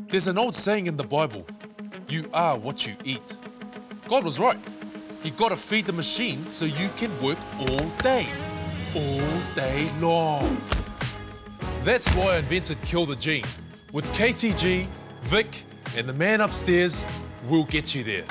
There's an old saying in the Bible, you are what you eat. God was right. You gotta feed the machine so you can work all day long. That's why I invented Kill the Gene. With KTG, Vic, and the man upstairs, we'll get you there.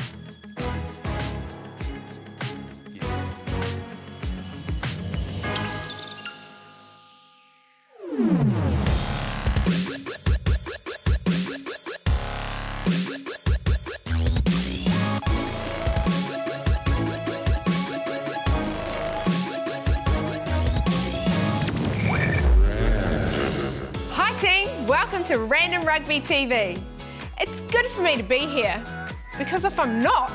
Welcome to Random Rugby TV. It's good for me to be here, because if I'm not,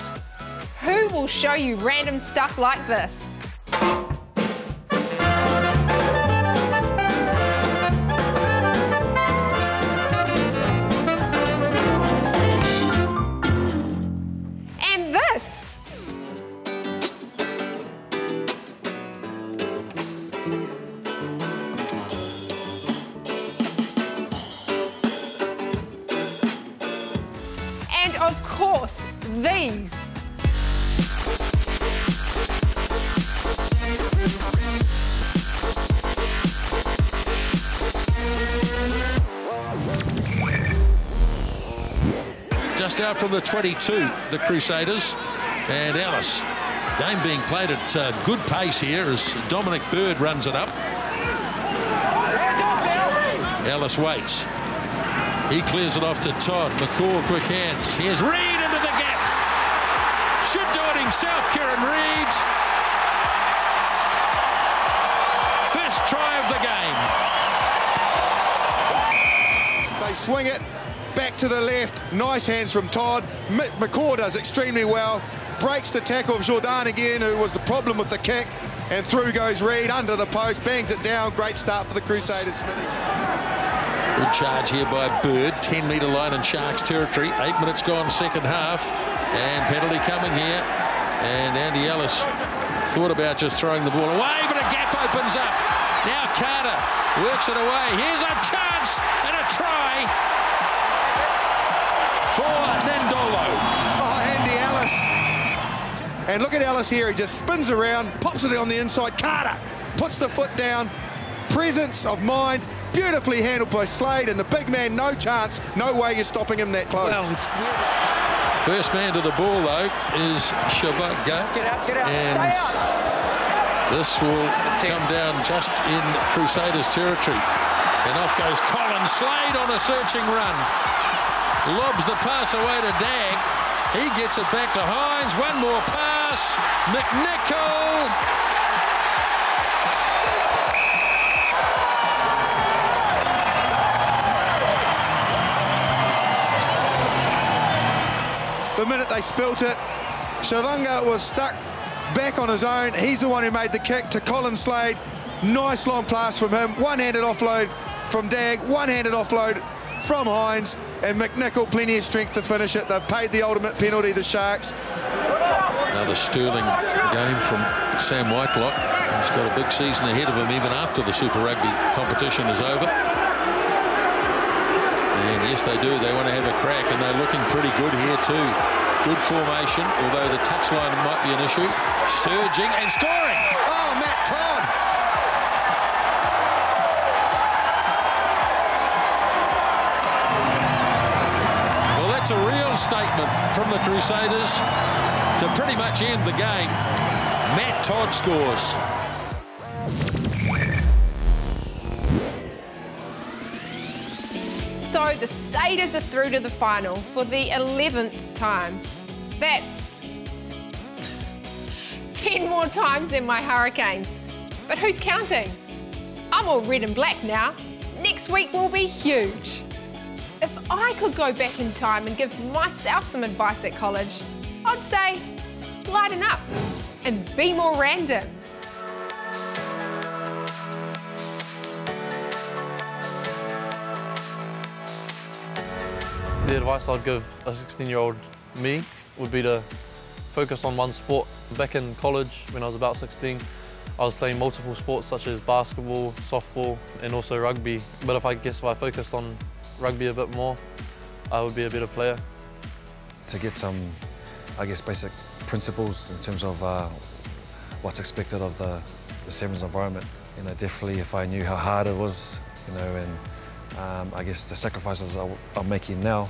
who will show you random stuff like this? And this. And of course, these. Just out from the 22, the Crusaders, and Ellis. Game being played at good pace here as Dominic Bird runs it up. Ellis waits. He clears it off to Todd. Makere, quick hands. Here's Reid into the gap. Should do it himself, Kieran Reid. First try of the game. They swing it back to the left. Nice hands from Todd. Makere does extremely well. Breaks the tackle of Jordan again, who was the problem with the kick. And through goes Reid under the post. Bangs it down. Great start for the Crusaders, Smithy. Good charge here by Bird, 10-metre line in Sharks territory. 8 minutes gone, second half. And penalty coming here. And Andy Ellis thought about just throwing the ball away, but a gap opens up. Now Carter works it away. Here's a chance and a try for Nandolo. Oh, Andy Ellis. And look at Ellis here. He just spins around, pops it on the inside. Carter puts the foot down. Presence of mind. Beautifully handled by Slade, and the big man, no chance, no way you're stopping him that close. Well, first man to the ball, though, is Shabaga. Get out. And this will come down just in Crusaders territory. And off goes Colin Slade on a searching run. Lobs the pass away to Dag. He gets it back to Hines. One more pass. McNichol. The minute they spilt it, Shavanga was stuck back on his own. He's the one who made the kick to Colin Slade. Nice long pass from him. One-handed offload from Dag. One-handed offload from Hines. And McNichol, plenty of strength to finish it. They've paid the ultimate penalty, the Sharks. Another sterling game from Sam Whitelock. He's got a big season ahead of him even after the Super Rugby competition is over. And yes, they do. They want to have a crack, and they're looking pretty good here too. Good formation, although the touchline might be an issue. Surging and scoring. Oh, Matt Todd. Well, that's a real statement from the Crusaders to pretty much end the game. Matt Todd scores. So the Satyrs are through to the final for the 11th time. That's 10 more times than my Hurricanes. But who's counting? I'm all red and black now. Next week will be huge. If I could go back in time and give myself some advice at college, I'd say, lighten up and be more random. The advice I'd give a 16-year-old me would be to focus on one sport. Back in college, when I was about 16, I was playing multiple sports such as basketball, softball, and also rugby. But if I focused on rugby a bit more, I would be a better player. To get some, I guess, basic principles in terms of what's expected of the Sevens environment. You know, definitely if I knew how hard it was, you know, and I guess the sacrifices I'm making now,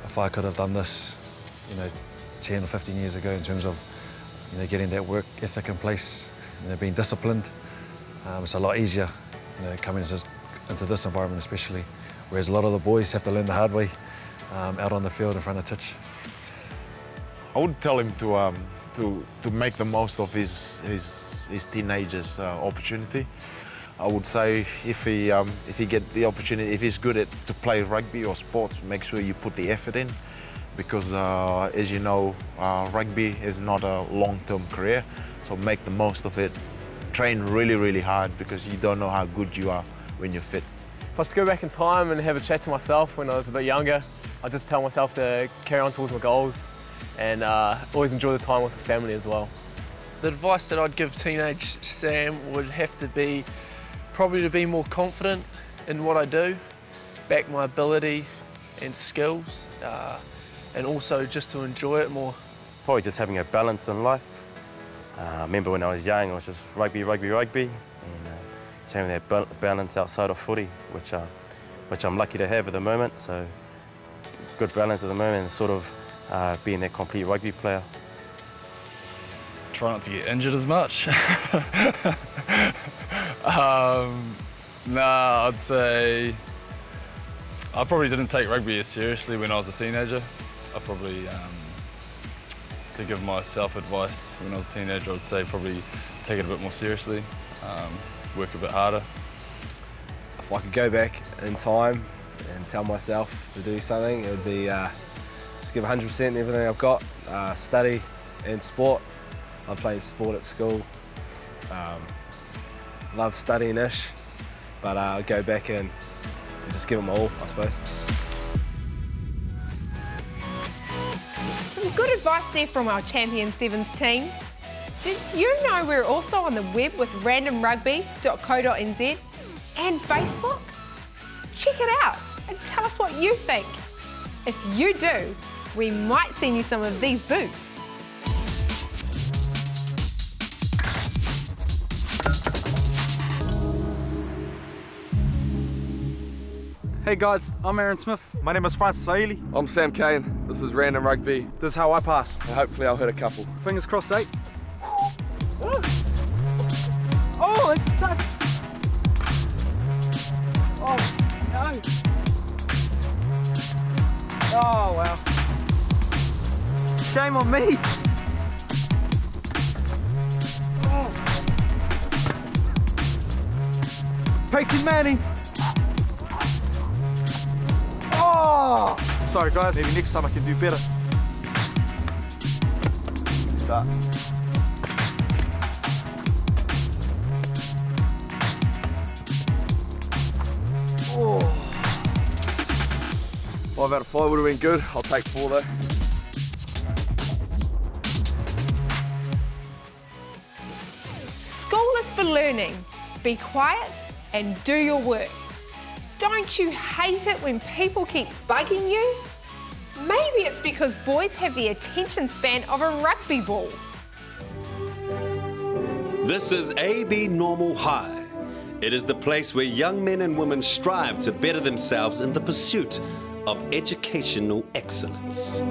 if I could have done this, you know, 10 or 15 years ago in terms of, you know, getting that work ethic in place, you know, being disciplined, it's a lot easier, you know, coming into this environment especially, whereas a lot of the boys have to learn the hard way out on the field in front of Titch. I would tell him to make the most of his teenager's opportunity. I would say if he get the opportunity, if he's good to play rugby or sports, make sure you put the effort in, because as you know, rugby is not a long-term career, so make the most of it. Train really, really hard, because you don't know how good you are when you're fit. If I was to go back in time and have a chat to myself when I was a bit younger, I'd just tell myself to carry on towards my goals and always enjoy the time with the family as well. The advice that I'd give teenage Sam would have to be probably to be more confident in what I do, back my ability and skills, and also just to enjoy it more. Probably just having a balance in life. I remember when I was young, I was just rugby, and just having that balance outside of footy, which I'm lucky to have at the moment. So good balance at the moment, and sort of being that complete rugby player. Try not to get injured as much. Nah, I'd say I probably didn't take rugby as seriously when I was a teenager. I probably, to give myself advice when I was a teenager, I'd say probably take it a bit more seriously, work a bit harder. If I could go back in time and tell myself to do something, it would be just give 100% in everything I've got, study and sport. I'm playing sport at school, love studying-ish, but I'll go back and just give it my all, I suppose. Some good advice there from our Champion Sevens team. Did you know we're also on the web with randomrugby.co.nz and Facebook? Check it out and tell us what you think. If you do, we might send you some of these boots. Hey guys, I'm Aaron Smith. My name is Francis Aili. I'm Sam Kane. This is Random Rugby. This is how I pass. Hopefully I'll hit a couple. Fingers crossed, 8. Oh, it's stuck. Oh, no. Oh, wow. Shame on me. Oh. Peyton Manning. Oh! Sorry guys, maybe next time I can do better. Start. Oh. 5 out of 5 would have been good. I'll take 4 though. School is for learning. Be quiet and do your work. Don't you hate it when people keep bugging you? Maybe it's because boys have the attention span of a rugby ball. This is AB Normal High. It is the place where young men and women strive to better themselves in the pursuit of educational excellence.